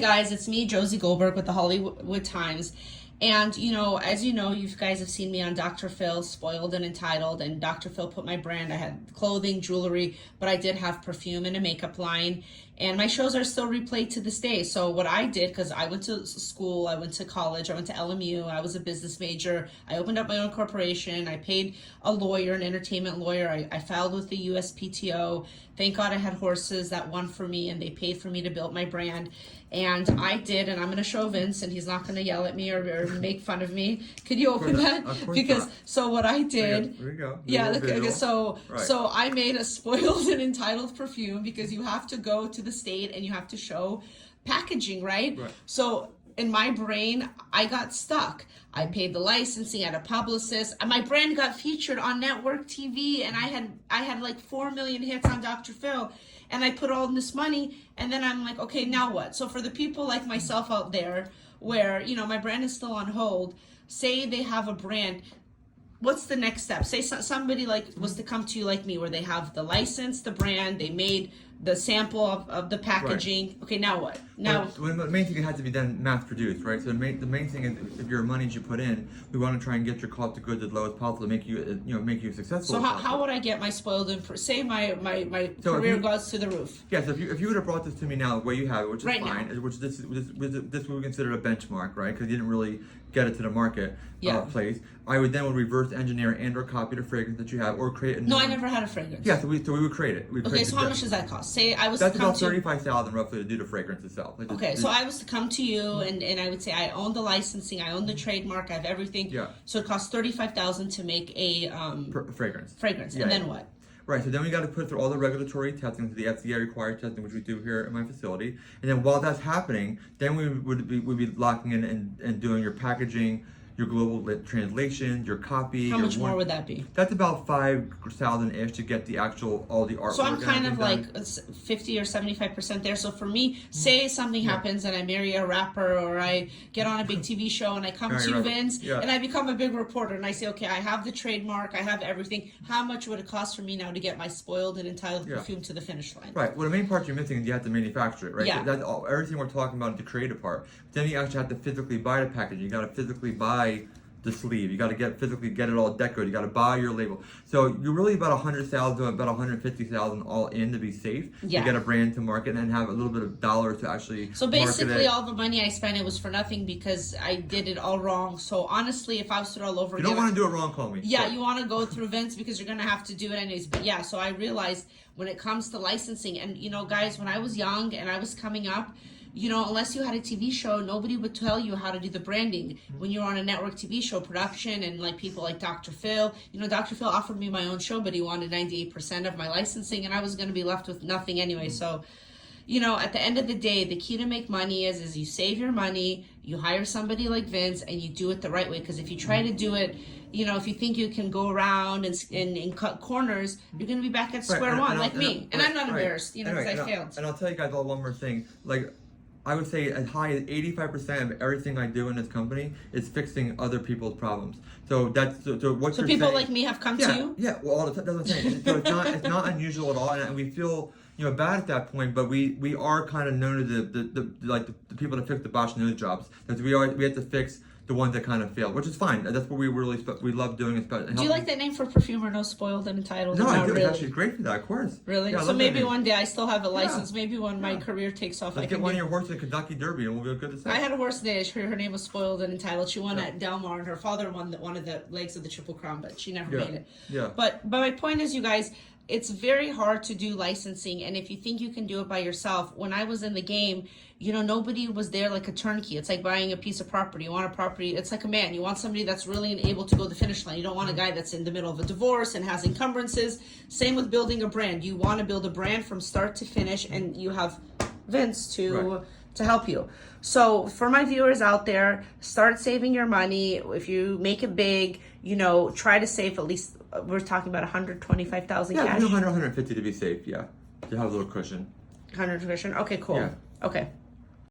Guys, it's me, Josie Goldberg with the Hollywood Times. And, as you know, you guys have seen me on Dr. Phil, Spoiled and Entitled, and Dr. Phil put my brand. I had clothing, jewelry, but I did have perfume and a makeup line. And my shows are still replayed to this day. So what I did, because I went to school, I went to college, I went to LMU, I was a business major, I opened up my own corporation, I paid a lawyer, an entertainment lawyer, I filed with the USPTO. Thank God I had horses that won for me, and they paid for me to build my brand. And I did, and I'm going to show Vince, and he's not going to yell at me or make fun of me. Could you open that? Of course because not. So what I did, there we go. yeah, look, okay, Right. so I made a Spoiled and Entitled perfume, because you have to go to the state and you have to show packaging, right? So in my brain, I got stuck. I paid the licensing, I had a publicist, and my brand got featured on network TV, and I had like 4 million hits on Dr. Phil, and I put all this money, and then I'm like, okay, now what? So for the people like myself out there, where my brand is still on hold, say they have a brand, what's the next step? Say somebody was to come to you like me, where they have the license, the brand, they made the sample of the packaging. Right. Okay, now what? Now the main thing, it had to be done mass produced, right? So the main thing is, if your money you put in, we want to try and get your cost of goods as low as possible to make you successful. So how would I get my Spoiled and say my career goes to the roof? Yeah, so if you would have brought this to me now, the way you have it, which is right fine, now. which this we consider a benchmark, right? Because you didn't really get it to the market place. I would then reverse engineer and/or copy the fragrance that you have, or create a new one. I never had a fragrance. Yeah, so we would create it. Okay, so how much does that cost? Say I was That's to come about $35,000 roughly to do the fragrance itself. Okay, so I was to come to you, and I would say I own the licensing, I own the trademark, I have everything. Yeah. So it costs $35,000 to make a fragrance. And then what? Right, so then we got to put through all the regulatory testing, the FDA required testing, which we do here at my facility. And then while that's happening, then we would be locking in and doing your packaging, your global translation, your copy. How much more would that be? That's about $5,000-ish to get all the artwork. So I'm kind of like 50 or 75% there. So for me, say something happens and I marry a rapper, or I get on a big TV show and I come to you, Vince, and I become a big reporter, and I say, okay, I have the trademark, I have everything. How much would it cost for me now to get my Spoiled and Entitled perfume to the finish line? Right. Well, the main part you're missing is you have to manufacture it, right? Yeah. That's everything we're talking about, the creative part. Then you actually have to physically buy the packaging. You got to physically buy the sleeve. You got to physically get it all decorated. You got to buy your label. So you're really about $100,000 to about $150,000 all in to be safe to get a brand to market and have a little bit of dollars to actually. So basically, all the money I spent, it was for nothing, because I did it all wrong. So honestly, if I was to do it all over again, you don't want to do it wrong, call me. Yeah, you want to go through Vince, because you're gonna have to do it anyways. But yeah, so I realized when it comes to licensing, and guys, when I was young and I was coming up, unless you had a TV show, nobody would tell you how to do the branding. When you're on a network TV show production, and like people like Dr. Phil, Dr. Phil offered me my own show, but he wanted 98% of my licensing, and I was going to be left with nothing anyway. So, at the end of the day, the key to make money is you save your money, you hire somebody like Vince, and you do it the right way. Because if you try to do it, if you think you can go around and cut corners, you're going to be back at square one, like me. And I'm not embarrassed, because I failed. And I'll tell you guys all one more thing. I would say as high as 85% of everything I do in this company is fixing other people's problems. So that's what you're saying. So people like me have come to you? Yeah, well, all the time. That's what I'm saying. So it's not unusual at all, and we feel bad at that point. But we are kind of known to the people that fix the botched nose jobs, because we have to fix the ones that kind of fail, which is fine. That's what we love doing. Do you like that name for perfume, or no? Spoiled and Entitled? No, I do. Really? It's actually great for that, of course. Really? Yeah, so maybe one day, I still have a license. Maybe when my career takes off, I can get one of your horses in Kentucky Derby, and we'll be good to say. I had a horse today. Her name was Spoiled and Entitled. She won at Del Mar, and her father won one of the legs of the Triple Crown, but she never made it. Yeah. But my point is, you guys, it's very hard to do licensing, and if you think you can do it by yourself, when I was in the game, nobody was there like a turnkey. It's like buying a piece of property. You want a property, it's like a man. You want somebody that's really able to go to the finish line. You don't want a guy that's in the middle of a divorce and has encumbrances. Same with building a brand. You want to build a brand from start to finish, and you have Vince to help you. So for my viewers out there, start saving your money. If you make it big, try to save at least, we're talking about 125,000 cash. 150 to be safe, to have a little cushion. 100 cushion? Okay, cool. Yeah. Okay.